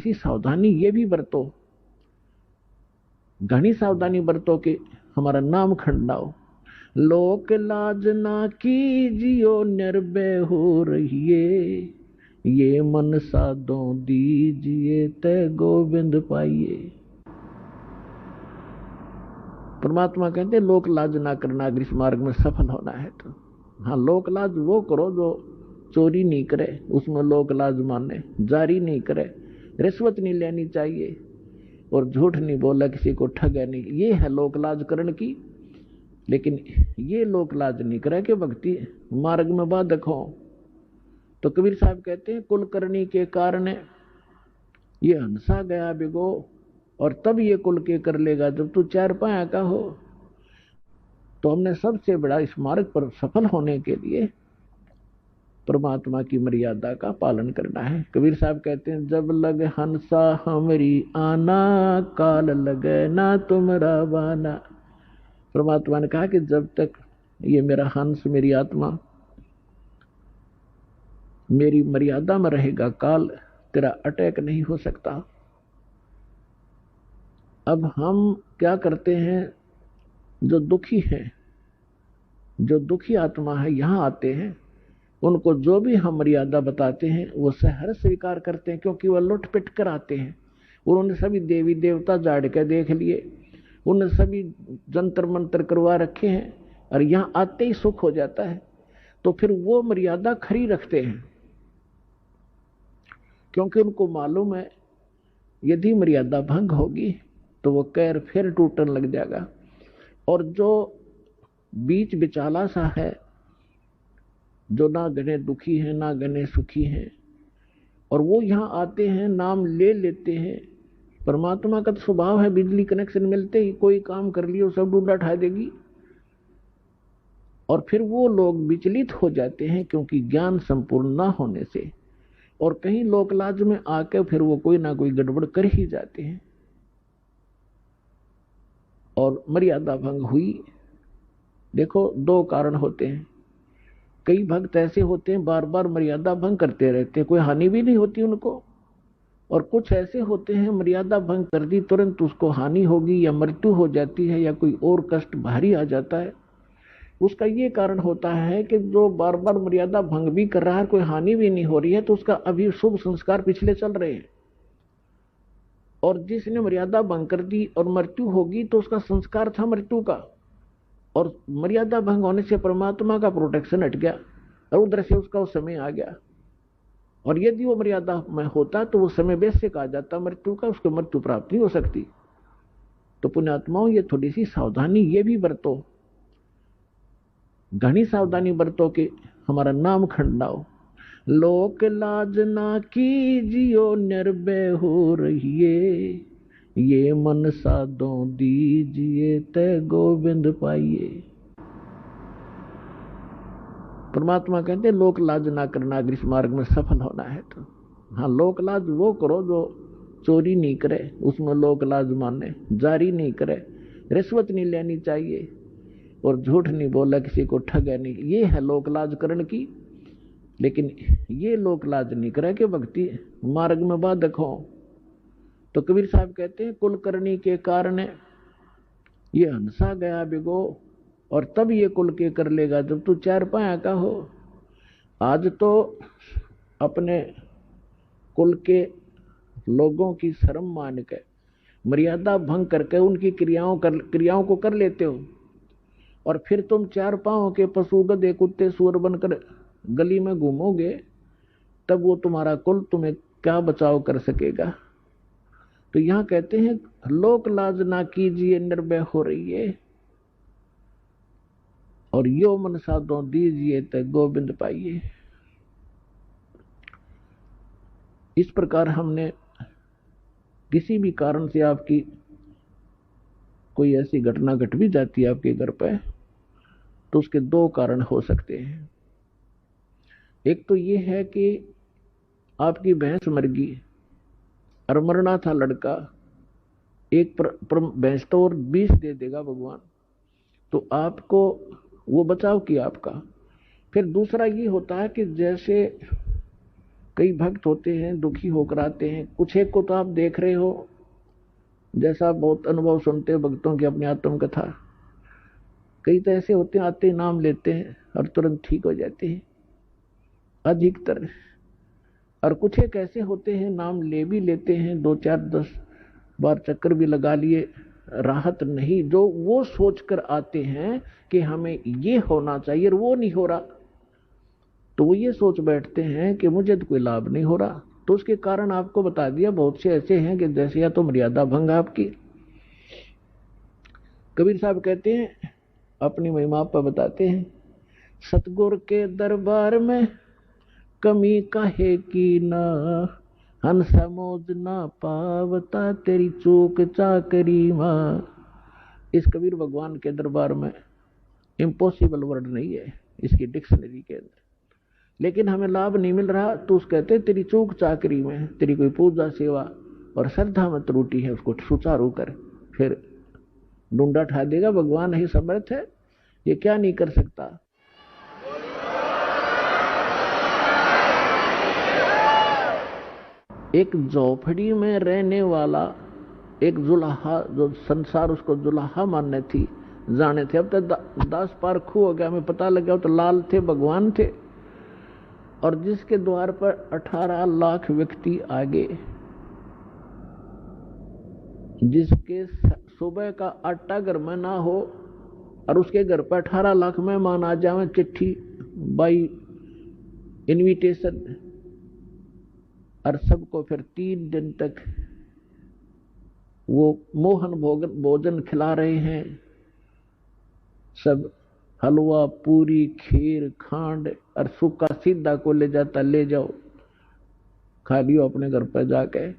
सी सावधानी ये भी बरतो, घनी सावधानी बरतो कि हमारा नाम खंडाओ। लोक लाज ना कीजियो निर्भय हो रहिए, ये मन साधो दीजिए तय गोविंद पाइए। परमात्मा कहते लोक लाज ना करना अगर इस मार्ग में सफल होना है तो। हाँ, लोक लाज वो करो जो चोरी नहीं करे, उसमें लोक लाज माने, जारी नहीं करे, रिश्वत नहीं लेनी चाहिए और झूठ नहीं बोला, किसी को ठगा नहीं, ये है लोक लाज करण की। लेकिन ये लोक लाज नहीं करे कि भक्ति मार्ग में बाधक हो। तो कबीर साहब कहते हैं कुल करनी के कारण ये हंसा गया बिगो, और तब ये कुल के कर लेगा जब तू चार पाया का हो। तो हमने सबसे बड़ा इस मार्ग पर सफल होने के लिए परमात्मा की मर्यादा का पालन करना है। कबीर साहब कहते हैं जब लग हंसा हमरी आना, काल लगे ना तुमरा बाना। परमात्मा ने कहा कि जब तक ये मेरा हंस, मेरी आत्मा मेरी मर्यादा में रहेगा, काल तेरा अटैक नहीं हो सकता। अब हम क्या करते हैं, जो दुखी हैं, जो दुखी आत्मा है यहां आते हैं, उनको जो भी हम मर्यादा बताते हैं वो सहर्ष स्वीकार करते हैं, क्योंकि वह लुट पिट कर आते हैं। उन्होंने सभी देवी देवता जाड़ के देख लिए, उन्होंने सभी जंतर मंत्र करवा रखे हैं, और यहां आते ही सुख हो जाता है। तो फिर वो मर्यादा खरी रखते हैं, क्योंकि उनको मालूम है यदि मर्यादा भंग होगी तो वो कैर फिर टूटने लग जाएगा। और जो बीच बिचाला सा है, जो ना गने दुखी है ना गने सुखी है, और वो यहां आते हैं, नाम ले लेते हैं। परमात्मा का तो स्वभाव है बिजली कनेक्शन मिलते ही कोई काम कर लियो सब डूडा उठा देगी। और फिर वो लोग विचलित हो जाते हैं, क्योंकि ज्ञान संपूर्ण ना होने से, और कहीं लोकलाज में आकर फिर वो कोई ना कोई गड़बड़ कर ही जाते हैं और मर्यादा भंग हुई। देखो दो कारण होते हैं। कई भक्त ऐसे होते हैं बार बार मर्यादा भंग करते रहते हैं, कोई हानि भी नहीं होती उनको। और कुछ ऐसे होते हैं मर्यादा भंग कर दी तुरंत उसको हानि होगी या मृत्यु हो जाती है या कोई और कष्ट भारी आ जाता है। उसका ये कारण होता है कि जो बार बार मर्यादा भंग भी कर रहा है, कोई हानि भी नहीं हो रही है, तो उसका अभी शुभ संस्कार पिछले चल रहे हैं। और जिसने मर्यादा भंग कर दी और मृत्यु होगी तो उसका संस्कार था मृत्यु का, और मर्यादा भंग होने से परमात्मा का प्रोटेक्शन हट गया और उधर से उसका उस समय आ गया। और यदि वो मर्यादा में होता तो वो समय वैसे कहा जाता मृत्यु का, उसको मृत्यु प्राप्त नहीं हो सकती। तो पुण्यात्माओं ये थोड़ी सी सावधानी ये भी बरतो, घनी सावधानी बरतो कि हमारा नाम खंडाओ। लोक लाज ना कीजियो निर्भय हो रहिए, ये मन साधो दीजिए तय गोविंद पाइए। परमात्मा कहते लोक लाज ना करना अगर इस मार्ग में सफल होना है तो। हाँ, लोक लाज वो करो जो चोरी नहीं करे, उसमें लोक लाज माने, जारी नहीं करे, रिश्वत नहीं लेनी चाहिए और झूठ नहीं बोला, किसी को ठगा नहीं, ये है लोक लाज करण की। लेकिन ये लोक लाज नहीं करे कि भक्ति मार्ग में बाधक हो। तो कबीर साहब कहते हैं कुल करनी के कारण ये हंसा गया बिगो, और तब ये कुल के कर लेगा जब तू चार पाया का हो। आज तो अपने कुल के लोगों की शर्म मान के मर्यादा भंग करके उनकी क्रियाओं को कर लेते हो, और फिर तुम चार पांव के पशु गधे कुत्ते सुअर बनकर गली में घूमोगे, तब वो तुम्हारा कुल तुम्हें क्या बचाव कर सकेगा। तो यहां कहते हैं लोक लाज ना कीजिए निर्भय हो रही है, और यो मन साधो दीजिए तो गोविंद पाइए। इस प्रकार हमने किसी भी कारण से आपकी कोई ऐसी घटना घट भी जाती है आपके घर पर, तो उसके दो कारण हो सकते हैं। एक तो ये है कि आपकी भैंस मर गई और मरना था लड़का, एक भैंस तो और 20 दे देगा भगवान, तो आपको वो बचाव किया आपका। फिर दूसरा ये होता है कि जैसे कई भक्त होते हैं दुखी होकर आते हैं, कुछ एक को तो आप देख रहे हो, जैसा बहुत अनुभव सुनते हैं भक्तों की अपनी आत्म कथा, कई तो ऐसे होते हैं आते नाम लेते हैं और तुरंत ठीक हो जाते हैं अधिकतर, और कुछ एक ऐसे होते हैं नाम ले भी लेते हैं, 2-4-10 बार चक्कर भी लगा लिए, राहत नहीं, जो वो सोचकर आते हैं कि हमें ये होना चाहिए और वो नहीं हो रहा, तो वो ये सोच बैठते हैं कि मुझे तो कोई लाभ नहीं हो रहा। तो उसके कारण आपको बता दिया, बहुत से ऐसे हैं कि जैसे या तो मर्यादा भंग आपकी। कबीर साहब कहते हैं, अपनी महिमा पर बताते हैं, सतगुरु के दरबार में कमी काहे की ना, हन समोद ना पावता तेरी चूक चाकरी मां। इस कबीर भगवान के दरबार में इम्पॉसिबल वर्ड नहीं है इसकी डिक्शनरी के अंदर, लेकिन हमें लाभ नहीं मिल रहा, तो उस कहते तेरी चूक चाकरी में, तेरी कोई पूजा सेवा और श्रद्धा में त्रुटि है, उसको सुचारू कर, फिर डूंडा ठा देगा। भगवान ही समर्थ है, ये क्या नहीं कर सकता। एक झोपड़ी में रहने वाला एक जुलाहा, जो संसार उसको जुलाहा मानने थी जाने थे, अब तक 10 पार खू हो गया, हमें पता लग गया तो लाल थे, भगवान थे, और जिसके द्वार पर 18 लाख व्यक्ति आगे, जिसके सुबह का आटा घर में ना हो और उसके घर पर 18 लाख मेहमान आ जाए, चिट्ठी बाई इनविटेशन, और सबको फिर 3 दिन तक वो मोहन भोजन खिला रहे हैं, सब हलवा पूरी खीर खांड, और सूखा सीधा को ले जाता, ले जाओ खा लियो अपने घर पर जाके,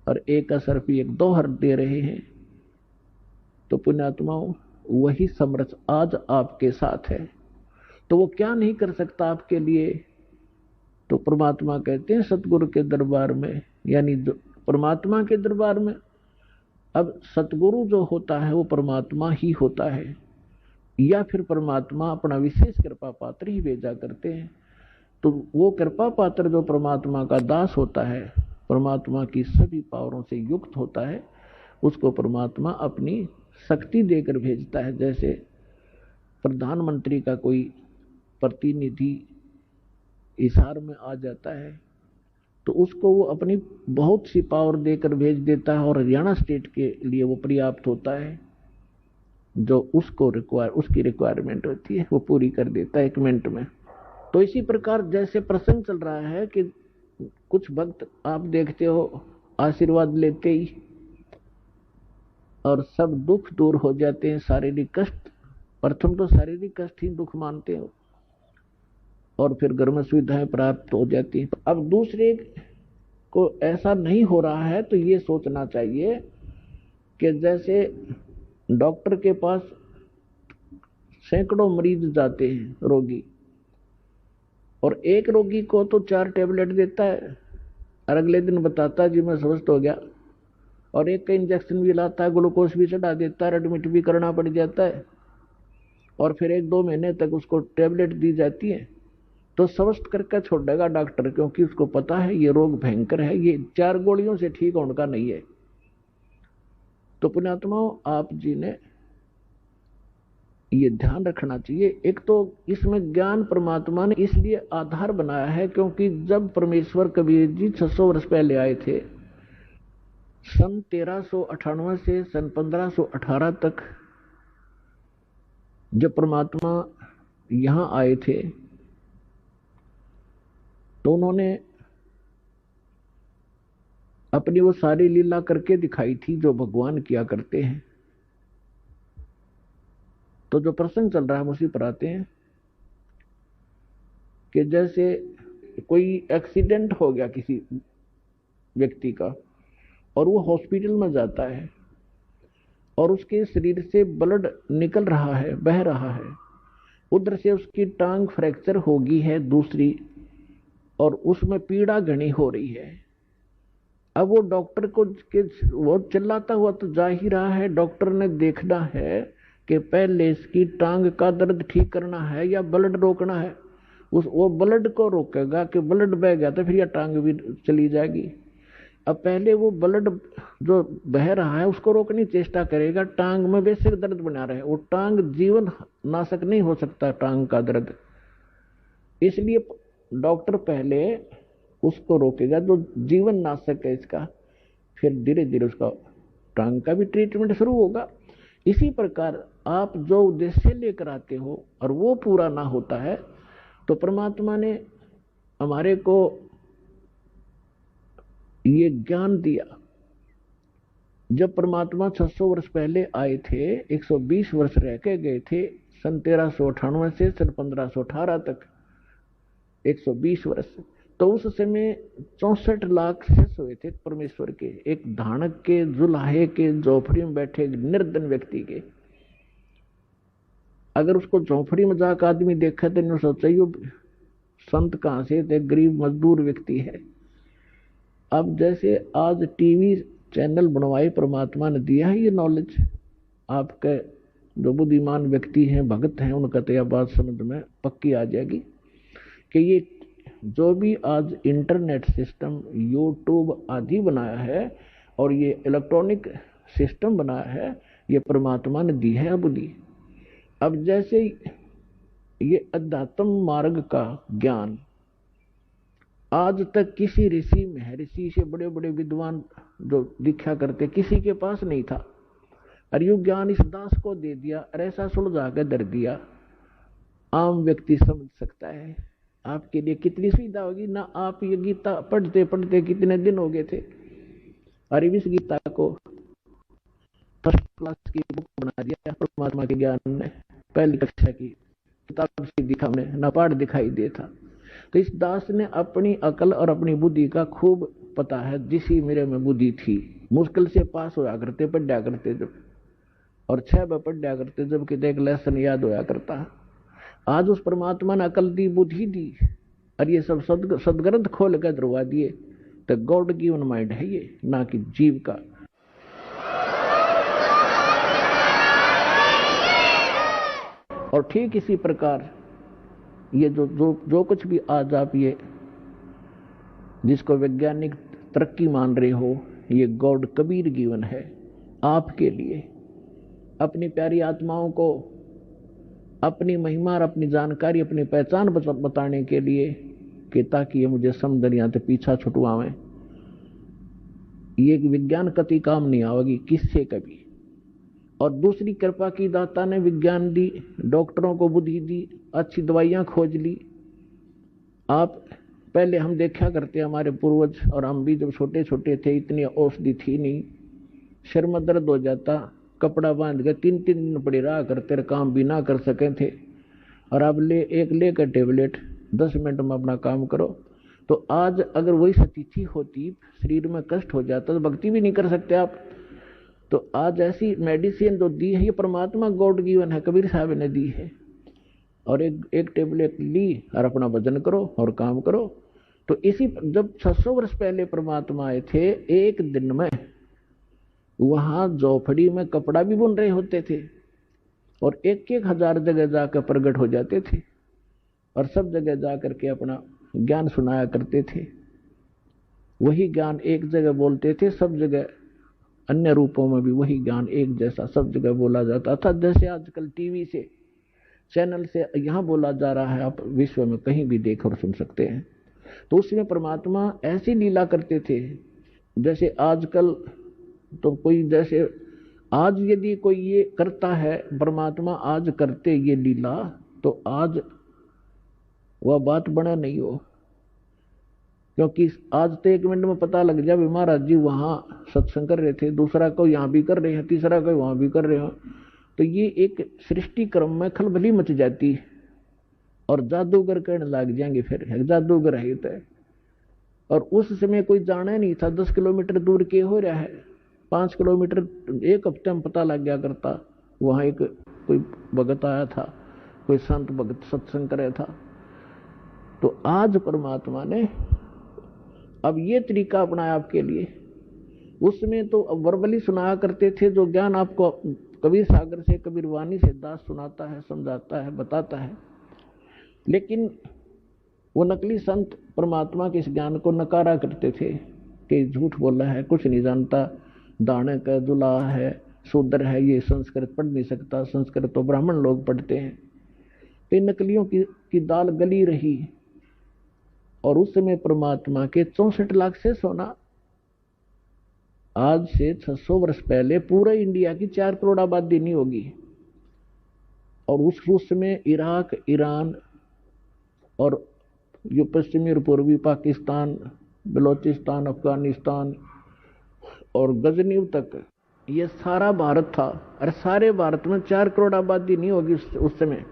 और एक असरफ एक दोहर दे रहे हैं। तो पुण्यात्माओं, वही समर्थ आज आपके साथ है, तो वो क्या नहीं कर सकता आपके लिए। तो परमात्मा कहते हैं सतगुरु के दरबार में, यानी परमात्मा के दरबार में। अब सतगुरु जो होता है वो परमात्मा ही होता है, या फिर परमात्मा अपना विशेष कृपा पात्र ही भेजा करते हैं। तो वो कृपा पात्र जो परमात्मा का दास होता है, परमात्मा की सभी पावरों से युक्त होता है, उसको परमात्मा अपनी शक्ति देकर भेजता है। जैसे प्रधानमंत्री का कोई प्रतिनिधि हिसार में आ जाता है, तो उसको वो अपनी बहुत सी पावर देकर भेज देता है, और हरियाणा स्टेट के लिए वो पर्याप्त होता है, जो उसको उसकी रिक्वायरमेंट होती है वो पूरी कर देता है 1 मिनट में। तो इसी प्रकार जैसे प्रसंग चल रहा है कि कुछ भक्त आप देखते हो आशीर्वाद लेते ही और सब दुख दूर हो जाते हैं, शारीरिक कष्ट, प्रथम तो शारीरिक कष्ट ही दुख मानते हो, और फिर घर में सुविधाएं प्राप्त हो जाती हैं। अब दूसरे को ऐसा नहीं हो रहा है, तो ये सोचना चाहिए कि जैसे डॉक्टर के पास सैकड़ों मरीज जाते हैं रोगी, और एक रोगी को तो 4 टैबलेट देता है और अगले दिन बताता है जी मैं स्वस्थ हो गया, और एक का इंजेक्शन भी लाता है, ग्लूकोज भी चढ़ा देता है, एडमिट भी करना पड़ जाता है, और फिर 1-2 महीने तक उसको टैबलेट दी जाती है। तो स्वस्थ करके छोड़ेगा डॉक्टर, क्योंकि उसको पता है ये रोग भयंकर है, ये 4 गोलियों से ठीक होने का नहीं है। तो पुण्यात्माओं, आप जी ने ये ध्यान रखना चाहिए। एक तो इसमेमें ज्ञान परमात्मा ने इसलिए आधार बनाया है, क्योंकि जब परमेश्वर कबीर जी 600 वर्ष पहले आए थे, सन 1398 से सन 1518 तक जब परमात्मा यहां आए थे, तो उन्होंने अपनी वो सारी लीला करके दिखाई थी जो भगवान किया करते हैं। तो जो प्रसंग चल रहा है उसी पर आते हैं कि जैसे कोई एक्सीडेंट हो गया किसी व्यक्ति का, और वो हॉस्पिटल में जाता है, और उसके शरीर से ब्लड निकल रहा है, बह रहा है, उधर से उसकी टांग फ्रैक्चर हो गई है दूसरी, और उसमें पीड़ा घनी हो रही है। अब वो डॉक्टर को वो चिल्लाता हुआ तो जा ही रहा है, डॉक्टर ने देखना है कि पहले इसकी टांग का दर्द ठीक करना है या ब्लड रोकना है। उस वो ब्लड को रोकेगा कि ब्लड बह गया तो फिर यह टांग भी चली जाएगी। अब पहले वो ब्लड जो बह रहा है उसको रोकने की चेष्टा करेगा, टांग में बेसिक दर्द बना रहे, वो टांग जीवन नाशक नहीं हो सकता टांग का दर्द, इसलिए डॉक्टर पहले उसको रोकेगा जो जीवन नाशक है इसका, फिर धीरे धीरे उसका टांग का भी ट्रीटमेंट शुरू होगा। इसी प्रकार आप जो उद्देश्य लेकर आते हो और वो पूरा ना होता है तो परमात्मा ने हमारे को ये ज्ञान दिया। जब परमात्मा 600 वर्ष पहले आए थे, 120 वर्ष रह के गए थे, सन 1398 से सन 1518 तक 120 वर्ष, तो उस समय 64 लाख शिष्य हुए थे परमेश्वर के, एक धानक के, जुलाहे के, झोपड़ी में बैठे निर्धन व्यक्ति के। अगर उसको झोपड़ी में जाकर आदमी देखा तो सोचा ये संत कहां से थे, गरीब मजदूर व्यक्ति है। अब जैसे आज टीवी चैनल बनवाए परमात्मा ने दिया है ये नॉलेज, आपके जो बुद्धिमान व्यक्ति हैं, भगत हैं, उनका तो यह बात समझ में पक्की आ जाएगी कि ये जो भी आज इंटरनेट सिस्टम, यूट्यूब आदि बनाया है और ये इलेक्ट्रॉनिक सिस्टम बनाया है, ये परमात्मा ने दी है बुद्धि। अब जैसे ये अध्यात्म मार्ग का ज्ञान आज तक किसी ऋषि महर्षि से बड़े बड़े विद्वान जो दीक्षा करते किसी के पास नहीं था, और यू ज्ञान इस दास को दे दिया और ऐसा सुलझा के दर दिया, आम व्यक्ति समझ सकता है। आपके लिए कितनी सुविधा होगी ना। आप ये गीता पढ़ते पढ़ते कितने दिन हो गए थे, अरे इस गीता को फर्स्ट क्लास की बुक बना दिया परमात्मा के ज्ञान ने, पहली कक्षा की किताब से दिखा हमने ना, पाठ दिखाई दे था। तो इस दास ने अपनी अकल और अपनी बुद्धि का खूब पता है, जिसी मेरे में बुद्धि थी, मुश्किल से पास होया करते, पढ़ा करते जब, और 6 बार पढ़ा करते जब कि एक लेसन याद होया करता। आज उस परमात्मा ने अकल दी, बुद्धि दी, और ये सब सदग्रंथ खोल कर दरवा दिए। तो गॉड गिवन माइंड है ये, ना कि जीव का। और ठीक इसी प्रकार ये जो कुछ भी आज आप ये जिसको वैज्ञानिक तरक्की मान रहे हो, ये गॉड कबीर गिवन है आपके लिए, अपनी प्यारी आत्माओं को अपनी महिमा और अपनी जानकारी, अपनी पहचान बताने के लिए, कि ताकि ये मुझे समझनिया तो पीछा छुटवावें। ये विज्ञान कति काम नहीं आवेगी किससे कभी। और दूसरी कृपा की दाता ने विज्ञान दी, डॉक्टरों को बुद्धि दी, अच्छी दवाइयां खोज ली। आप पहले हम देखा करते, हमारे पूर्वज और हम भी जब छोटे छोटे थे, इतनी औषधि थी नहीं, सिर में दर्द हो जाता, कपड़ा बांध के 3-3 दिन पड़े रहा करते, काम भी ना कर सके थे। और अब लेकर टेबलेट 10 मिनट में अपना काम करो। तो आज अगर वही स्थिति होती, शरीर में कष्ट हो जाता, तो भक्ति भी नहीं कर सकते आप। तो आज ऐसी मेडिसिन जो दी है ये परमात्मा गॉड गिवन है, कबीर साहब ने दी है। और एक टेबलेट ली और अपना भजन करो और काम करो। तो इसी जब 600 वर्ष पहले परमात्मा आए थे, एक दिन में वहां झोपड़ी में कपड़ा भी बुन रहे होते थे, और 1-1 हजार जगह जाकर प्रकट हो जाते थे, और सब जगह जाकर के अपना ज्ञान सुनाया करते थे। वही ज्ञान एक जगह बोलते थे, सब जगह अन्य रूपों में भी वही ज्ञान एक जैसा सब जगह बोला जाता था। जैसे आजकल टीवी से, चैनल से यहाँ बोला जा रहा है, आप विश्व में कहीं भी देख और सुन सकते हैं। तो उसमें परमात्मा ऐसी लीला करते थे जैसे आजकल तो कोई, जैसे आज यदि कोई ये करता है, परमात्मा आज करते ये लीला, तो आज वह बात बना नहीं हो। क्योंकि आज तो 1 मिनट में पता लग जाए महाराज जी वहां सत्संग कर रहे थे, दूसरा को यहाँ भी कर रहे हैं, तीसरा को वहां भी कर रहे हो। तो ये एक सृष्टि क्रम में खलबली मच जाती है, और जादूगर कहने लग जाएंगे फिर जादूगर है तो। और उस समय कोई जाना नहीं था 10 किलोमीटर दूर के हो रहा है, 5 किलोमीटर 1 हफ्ते में पता लग गया करता। वहां एक कोई भगत आया था, कोई संत भगत सत्संग कर रहा था। तो आज परमात्मा ने अब ये तरीका अपनाया आपके लिए। उसमें तो वर्बली सुनाया करते थे, जो ज्ञान आपको कबीर सागर से, कबीर वाणी से दास सुनाता है, समझाता है, बताता है। लेकिन वो नकली संत परमात्मा के इस ज्ञान को नकारा करते थे कि झूठ बोला है, कुछ नहीं जानता, दानक है, दुल्हा है, शूद्र है, ये संस्कृत पढ़ नहीं सकता, संस्कृत तो ब्राह्मण लोग पढ़ते हैं। तो इन नकलियों की दाल गली रही। और उस समय परमात्मा के 64 लाख से सोना, आज से 600 वर्ष पहले पूरे इंडिया की 4 करोड़ आबादी नहीं होगी। और उस समय इराक, ईरान और जो पश्चिमी और पूर्वी पाकिस्तान, बलोचिस्तान, अफगानिस्तान और गजनी तक, ये सारा भारत था। और सारे भारत में 4 करोड़ आबादी नहीं होगी उस समय।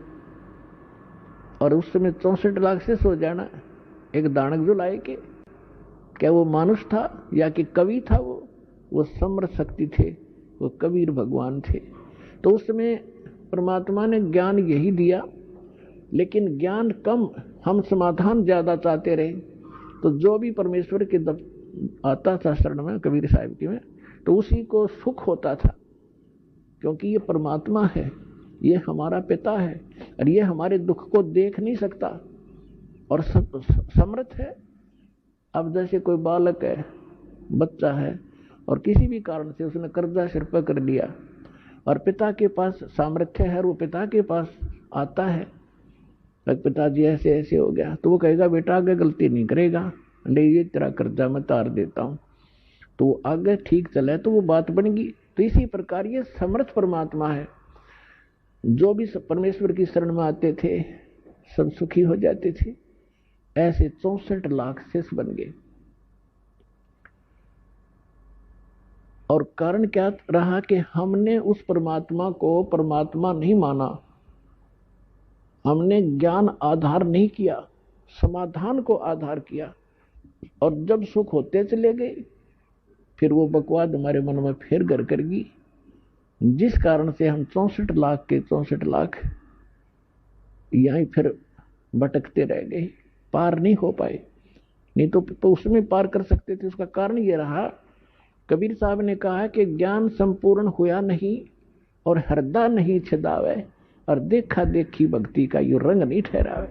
और उस समय 64 लाख से सो जाना एक दानक जो लाए के, क्या वो मानुष था या कि कवि था? वो समर्थ शक्ति थे, वो कबीर भगवान थे। तो उस समय परमात्मा ने ज्ञान यही दिया, लेकिन ज्ञान कम, हम समाधान ज्यादा चाहते रहे। तो जो भी परमेश्वर के आता था शरण में, कबीर साहिब की में, तो उसी को सुख होता था, क्योंकि ये परमात्मा है, ये हमारा पिता है और ये हमारे दुख को देख नहीं सकता और समर्थ है। अब जैसे कोई बालक है, बच्चा है, और किसी भी कारण से उसने कर्जा सिर पर कर लिया और पिता के पास सामर्थ्य है, और वो पिता के पास आता है, पिताजी ऐसे ऐसे हो गया, तो वो कहेगा बेटा आगे गलती नहीं करेगा, नहीं ये तेरा कर्जा मैं तार देता हूं, तो वो आगे ठीक चले तो वो बात बनेगी। तो इसी प्रकार ये समर्थ परमात्मा है। जो भी परमेश्वर की शरण में आते थे सब सुखी हो जाते थे। ऐसे 64 लाख शिष्य बन गए। और कारण क्या रहा कि हमने उस परमात्मा को परमात्मा नहीं माना, हमने ज्ञान आधार नहीं किया, समाधान को आधार किया। और जब सुख होते चले गए, फिर वो बकवाद हमारे मन में फिर घर कर गई, जिस कारण से हम 64 लाख के 64 लाख यहीं फिर भटकते रह गए, पार नहीं हो पाए। नहीं तो उसमें पार कर सकते थे। उसका कारण ये रहा, कबीर साहब ने कहा कि ज्ञान संपूर्ण हुआ नहीं और हृदय नहीं छिदावे, और देखा देखी भक्ति का यो रंग नहीं ठहरावे।